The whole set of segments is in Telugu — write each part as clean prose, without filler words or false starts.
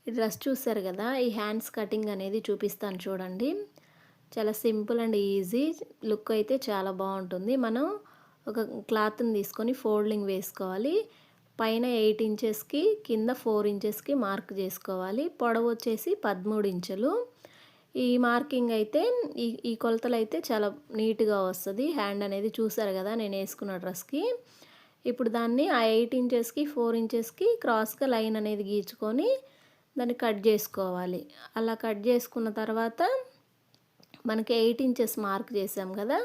ఈ డ్రెస్ చూసారు కదా, ఈ హ్యాండ్స్ కటింగ్ అనేది చూపిస్తాను చూడండి. చాలా సింపుల్ అండ్ ఈజీ. లుక్ అయితే చాలా బాగుంటుంది. మనం ఒక క్లాత్ని తీసుకొని ఫోల్డింగ్ వేసుకోవాలి. పైన 8 ఇంచెస్కి, కింద 4 ఇంచెస్కి మార్క్ చేసుకోవాలి. పొడవు వచ్చేసి 13 ఇంచులు. ఈ మార్కింగ్ అయితే ఈ కొలతలు అయితే చాలా నీట్గా వస్తుంది. హ్యాండ్ అనేది చూసారు కదా నేను వేసుకున్న డ్రెస్కి. ఇప్పుడు దాన్ని ఆ 8 ఇంచెస్కి 4 ఇంచెస్కి క్రాస్గా లైన్ అనేది గీచుకొని దాన్ని కట్ చేసుకోవాలి. అలా కట్ చేసుకున్న తర్వాత మనకి 8 ఇంచెస్ మార్క్ చేసాం కదా,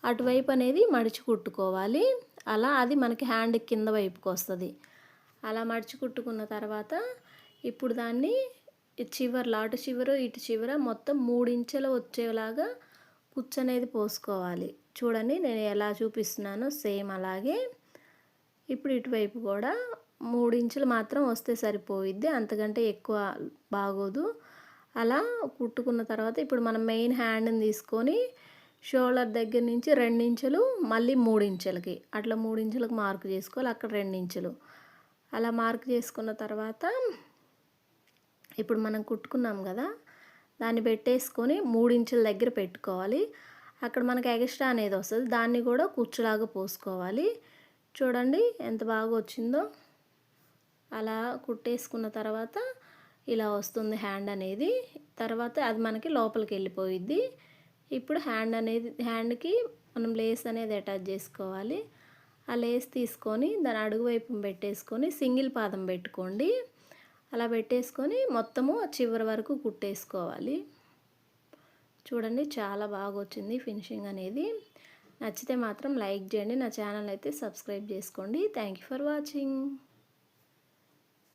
అటువైపు అనేది మడిచి కుట్టుకోవాలి. అలా అది మనకి హ్యాండ్ కింద వైపుకి వస్తుంది. అలా మడిచి కుట్టుకున్న తర్వాత ఇప్పుడు దాన్ని చివర్లో అటు చివర ఇటు చివర మొత్తం 3 ఇంచులు వచ్చేలాగా కుచ్చు అనేది పోసుకోవాలి. చూడండి నేను ఎలా చూపిస్తున్నానో సేమ్ అలాగే. ఇప్పుడు ఇటువైపు కూడా 3 ఇంచులు మాత్రం వస్తే సరిపోయిద్ది, అంతకంటే ఎక్కువ బాగోదు. అలా కుట్టుకున్న తర్వాత ఇప్పుడు మనం మెయిన్ హ్యాండ్ని తీసుకొని షోల్డర్ దగ్గర నుంచి 2 ఇంచులు, మళ్ళీ 3 ఇంచులకి అట్లా 3 ఇంచులకు మార్క్ చేసుకోవాలి. అక్కడ 2 ఇంచులు అలా మార్క్ చేసుకున్న తర్వాత ఇప్పుడు మనం కుట్టుకున్నాం కదా, దాన్ని పెట్టేసుకొని 3 ఇంచుల దగ్గర పెట్టుకోవాలి. అక్కడ మనకి ఎక్స్ట్రా అనేది వస్తుంది, దాన్ని కూడా కుచ్చులాగా పోసుకోవాలి. చూడండి ఎంత బాగా వచ్చిందో. అలా కుట్టేసుకున్న తర్వాత ఇలా వస్తుంది హ్యాండ్ అనేది. తర్వాత అది మనకి లోపలికి వెళ్ళిపోయిద్ది. ఇప్పుడు హ్యాండ్కి మనం లేస్ అనేది అటాచ్ చేసుకోవాలి. ఆ లేస్ తీసుకొని దాని అడుగు వైపు పెట్టేసుకొని సింగిల్ పాదం పెట్టుకోండి. అలా పెట్టేసుకొని మొత్తము చివరి వరకు కుట్టేసుకోవాలి. చూడండి చాలా బాగా వచ్చింది ఫినిషింగ్ అనేది. నచ్చితే మాత్రం లైక్ చేయండి. నా ఛానల్ అయితే సబ్స్క్రైబ్ చేసుకోండి. Thank you for watching.